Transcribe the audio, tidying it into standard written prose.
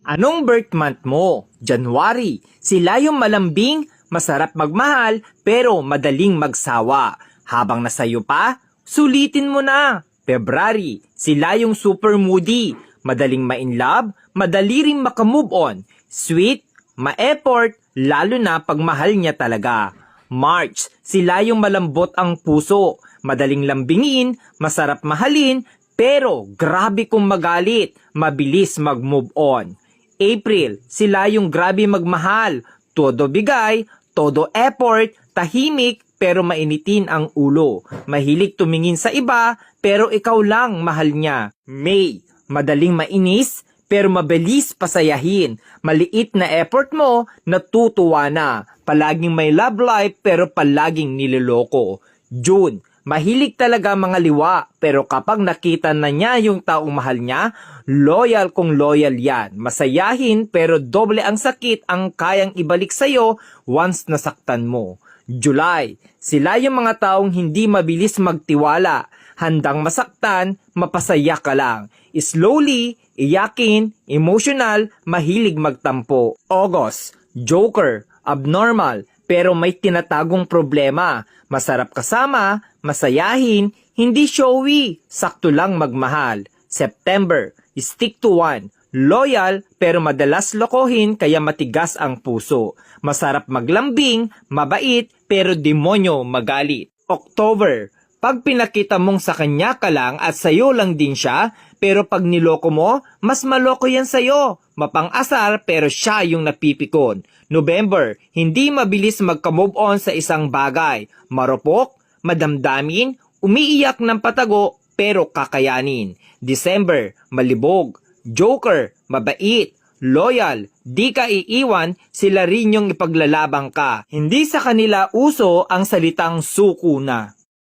Anong birth month mo? January. Sila yung malambing, masarap magmahal, pero madaling magsawa. Habang nasayo pa, sulitin mo na. February. Sila yung super moody, madaling ma-inlove, madali ring makamove on. Sweet, ma-effort, lalo na pag mahal niya talaga. March. Sila yung malambot ang puso, madaling lambingin, masarap mahalin, pero grabe kung magalit, mabilis mag-move on. April, sila yung grabe magmahal, todo bigay, todo effort, tahimik pero mainitin ang ulo. Mahilig tumingin sa iba pero ikaw lang mahal niya. May, madaling mainis pero mabilis pasayahin. Maliit na effort mo, natutuwa na. Palaging may love life pero palaging niloloko. June, mahilig talaga mga liwa, pero kapag nakita na niya yung taong mahal niya, loyal kung loyal yan. Masayahin pero doble ang sakit ang kayang ibalik sa'yo once nasaktan mo. July, sila yung mga taong hindi mabilis magtiwala. Handang masaktan, mapasaya ka lang. Slowly, iyakin, emotional, mahilig magtampo. August, joker, abnormal, pero may tinatagong problema. Masarap kasama, masayahin, hindi showy, sakto lang magmahal. September, stick to one, loyal pero madalas lokohin kaya matigas ang puso. Masarap maglambing, mabait pero demonyo magalit. October, pag pinakita mong sa kanya ka lang at sayo lang din siya, pero pag niloko mo, mas maloko yan sayo. Mapang-asar pero siya yung napipikon. November, hindi mabilis magka-move on sa isang bagay. Marupok, madamdamin, umiiyak ng patago pero kakayanin. December, malibog, joker, mabait, loyal, di ka iiwan, sila rin yung ipaglalabang ka. Hindi sa kanila uso ang salitang suko na.